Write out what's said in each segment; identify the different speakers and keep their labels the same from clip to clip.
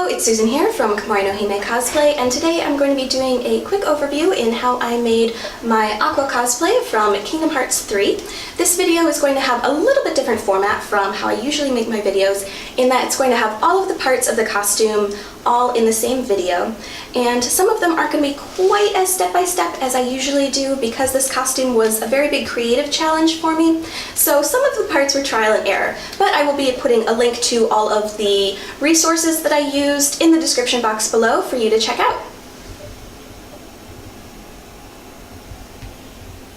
Speaker 1: Hello, it's Susan here from Aqua Cosplay, and today I'm going to be doing a quick overview in how I made my Aqua Cosplay from Kingdom Hearts 3. This video is going to have a little bit different format from how I usually make my videos, in that it's going to have all of the parts of the costume all in the same video, and some of them aren't going to be quite as step-by-step as I usually do because this costume was a very big creative challenge for me. So some of the parts were trial and error, but I will be putting a link to all of the resources that I used in the description box below for you to check out.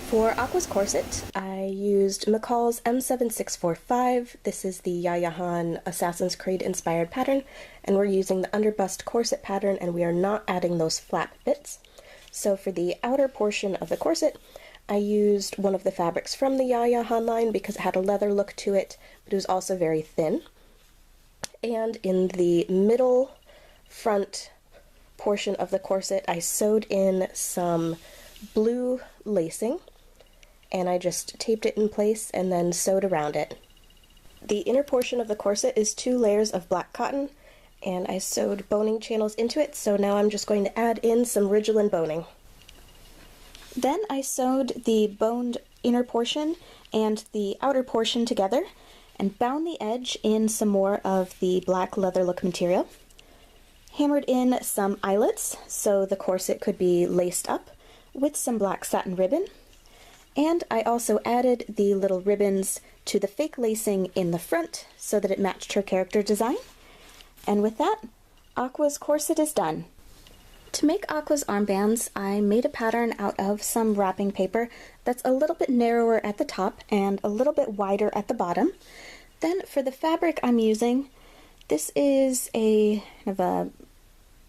Speaker 1: For Aqua's corset, I used McCall's M7645. This is the Yayahan Assassin's Creed inspired pattern, and we're using the underbust corset pattern, and we are not adding those flap bits. So for the outer portion of the corset, I used one of the fabrics from the Yayahan line because it had a leather look to it, but it was also very thin. And in the middle front portion of the corset, I sewed in some blue lacing, and I just taped it in place and then sewed around it. The inner portion of the corset is 2 layers of black cotton, and I sewed boning channels into it, so now I'm just going to add in some Ridgeline boning. Then I sewed the boned inner portion and the outer portion together and bound the edge in some more of the black leather look material. Hammered in some eyelets so the corset could be laced up with some black satin ribbon. And I also added the little ribbons to the fake lacing in the front so that it matched her character design. And with that, Aqua's corset is done. To make Aqua's armbands, I made a pattern out of some wrapping paper that's a little bit narrower at the top and a little bit wider at the bottom. Then for the fabric I'm using, this is a kind of a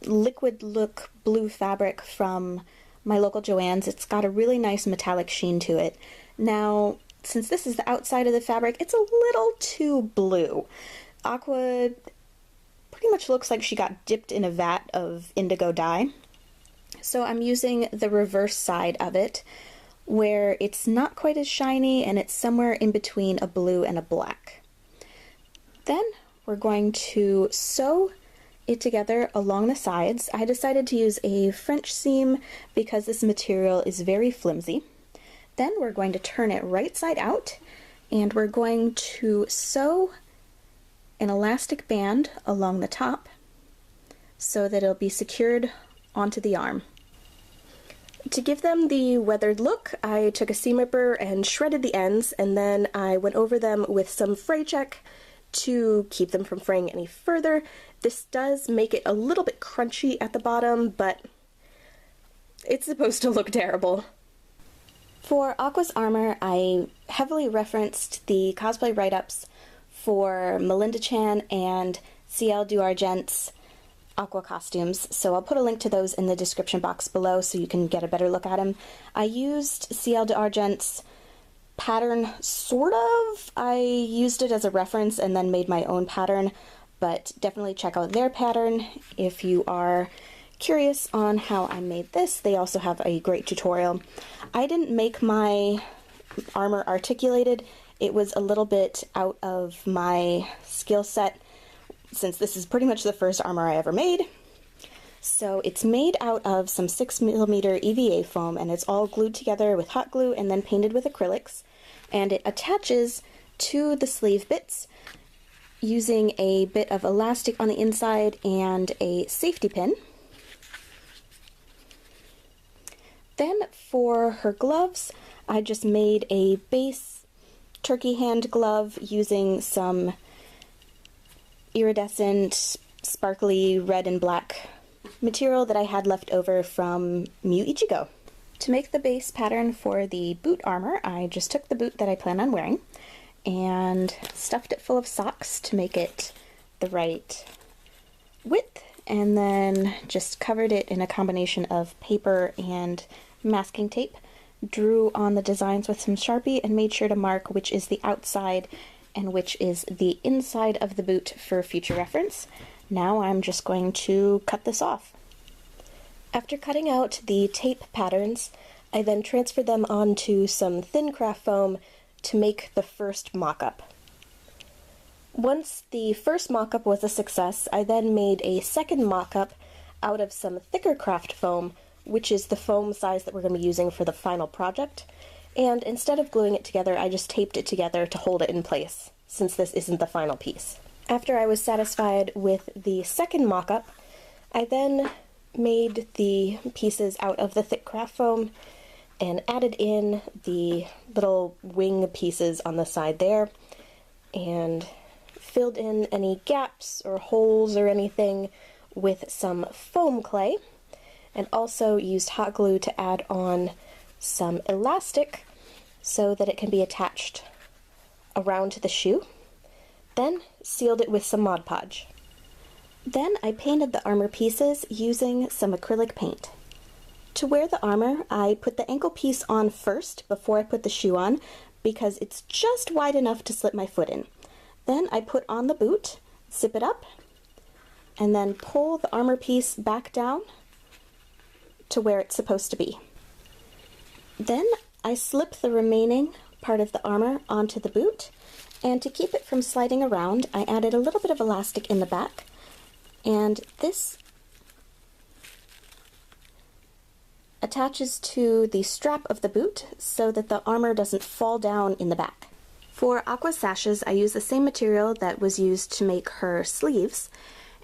Speaker 1: liquid look blue fabric from my local Joann's. It's got a really nice metallic sheen to it. Now, since this is the outside of the fabric, it's a little too blue. Aqua pretty much looks like she got dipped in a vat of indigo dye. So I'm using the reverse side of it, where it's not quite as shiny and it's somewhere in between a blue and a black. Then we're going to sew it together along the sides. I decided to use a French seam because this material is very flimsy. Then we're going to turn it right side out, and we're going to sew an elastic band along the top so that it'll be secured onto the arm. To give them the weathered look, I took a seam ripper and shredded the ends, and then I went over them with some fray check to keep them from fraying any further. This does make it a little bit crunchy at the bottom, but it's supposed to look terrible. For Aquos Armor, I heavily referenced the cosplay write-ups for Melinda Chan and Ciel du Argent's Aqua costumes, so I'll put a link to those in the description box below so you can get a better look at them. I used Ciel du Argent's pattern, sort of. I used it as a reference and then made my own pattern, but definitely check out their pattern if you are curious on how I made this. They also have a great tutorial. I didn't make my armor articulated. It was a little bit out of my skill set since this is pretty much the first armor I ever made. So it's made out of some 6mm EVA foam, and it's all glued together with hot glue and then painted with acrylics, and it attaches to the sleeve bits using a bit of elastic on the inside and a safety pin. Then for her gloves, I just made a base turkey hand glove using some iridescent, sparkly red and black material that I had left over from Webyugioh. To make the base pattern for the boot armor, I just took the boot that I plan on wearing and stuffed it full of socks to make it the right width, and then just covered it in a combination of paper and masking tape, drew on the designs with some Sharpie, and made sure to mark which is the outside and which is the inside of the boot for future reference. Now I'm just going to cut this off. After cutting out the tape patterns, I then transferred them onto some thin craft foam to make the first mock-up. Once the first mock-up was a success, I then made a second mock-up out of some thicker craft foam, which is the foam size that we're going to be using for the final project, and instead of gluing it together, I just taped it together to hold it in place, since this isn't the final piece. After I was satisfied with the second mock-up, I then made the pieces out of the thick craft foam and added in the little wing pieces on the side there, and filled in any gaps or holes or anything with some foam clay, and also used hot glue to add on some elastic so that it can be attached around the shoe. Then sealed it with some Mod Podge. Then I painted the armor pieces using some acrylic paint. To wear the armor, I put the ankle piece on first before I put the shoe on because it's just wide enough to slip my foot in. Then I put on the boot, zip it up, and then pull the armor piece back down to where it's supposed to be. Then I slip the remaining part of the armor onto the boot, and to keep it from sliding around, I added a little bit of elastic in the back, and this attaches to the strap of the boot so that the armor doesn't fall down in the back. For Aqua Sashes, I used the same material that was used to make her sleeves,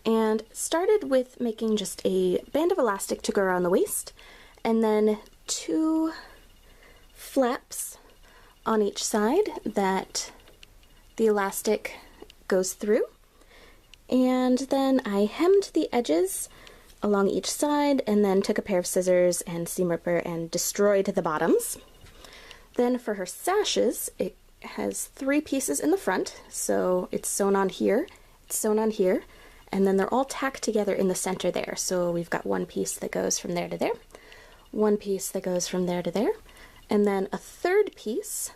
Speaker 1: and started with making just a band of elastic to go around the waist, and then 2 flaps on each side that the elastic goes through, and then I hemmed the edges along each side, and then took a pair of scissors and seam ripper and destroyed the bottoms. Then for her sashes, it has 3 pieces in the front, so it's sewn on here, it's sewn on here, and then they're all tacked together in the center there. So we've got 1 piece that goes from there to there, 1 piece that goes from there to there, and then a 3rd piece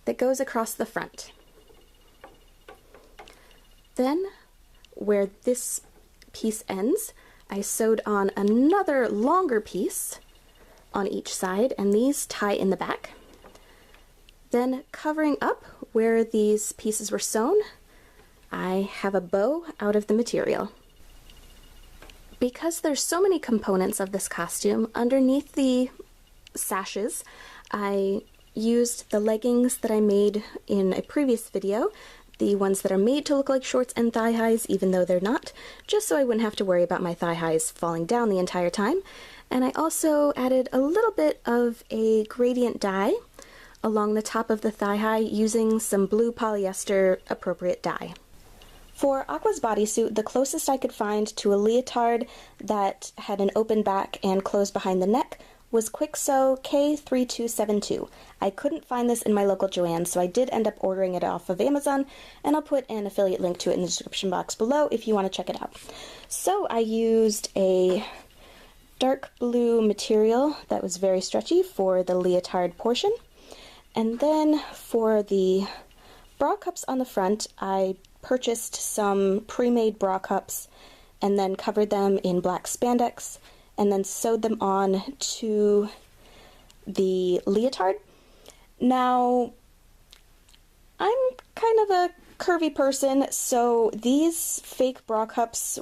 Speaker 1: that goes across the front. Then, where this piece ends, I sewed on another longer piece on each side, and these tie in the back. Then, covering up where these pieces were sewn, I have a bow out of the material. Because there's so many components of this costume, underneath the sashes, I used the leggings that I made in a previous video, the ones that are made to look like shorts and thigh highs even though they're not, just so I wouldn't have to worry about my thigh highs falling down the entire time. And I also added a little bit of a gradient dye along the top of the thigh high using some blue polyester appropriate dye. For Aqua's bodysuit, the closest I could find to a leotard that had an open back and closed behind the neck was Quick Sew K3272. I couldn't find this in my local Joann, so I did end up ordering it off of Amazon, and I'll put an affiliate link to it in the description box below if you want to check it out. So I used a dark blue material that was very stretchy for the leotard portion, and then for the bra cups on the front, I purchased some pre-made bra cups and then covered them in black spandex and then sewed them on to the leotard. Now, I'm kind of a curvy person, so these fake bra cups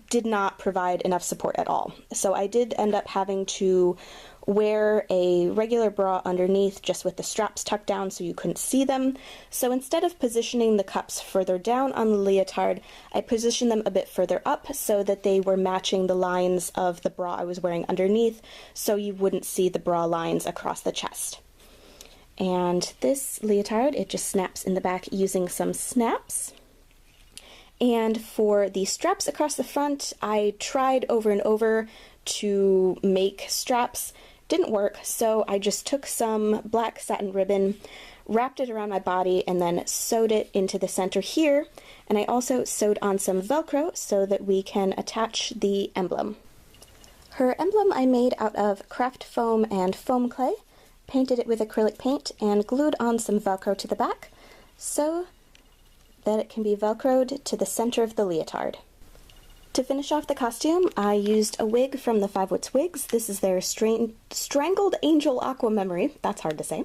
Speaker 1: did not provide enough support at all. So I did end up having to wear a regular bra underneath just with the straps tucked down so you couldn't see them. So instead of positioning the cups further down on the leotard, I positioned them a bit further up so that they were matching the lines of the bra I was wearing underneath, so you wouldn't see the bra lines across the chest. And this leotard, it just snaps in the back using some snaps. And for the straps across the front, I tried over and over to make straps. Didn't work, so I just took some black satin ribbon, wrapped it around my body, and then sewed it into the center here. And I also sewed on some Velcro so that we can attach the emblem. Her emblem I made out of craft foam and foam clay, painted it with acrylic paint, and glued on some Velcro to the back so that it can be Velcroed to the center of the leotard. To finish off the costume, I used a wig from the Five Wits Wigs. This is their Strangled Angel Aqua Memory. That's hard to say,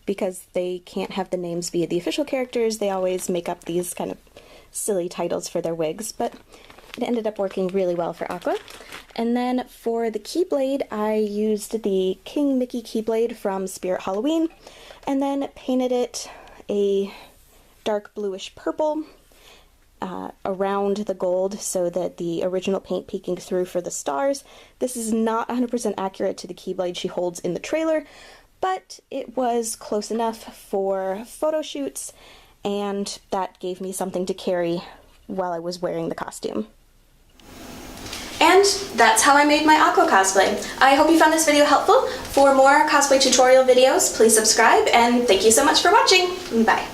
Speaker 1: because they can't have the names be the official characters. They always make up these kind of silly titles for their wigs, but it ended up working really well for Aqua. And then for the Keyblade, I used the King Mickey Keyblade from Spirit Halloween, and then painted it a dark bluish purple around the gold so that the original paint peeking through for the stars. This is not 100% accurate to the Keyblade she holds in the trailer, but it was close enough for photo shoots, and that gave me something to carry while I was wearing the costume. And that's how I made my Aqua cosplay. I hope you found this video helpful. For more cosplay tutorial videos, please subscribe, and thank you so much for watching. Bye.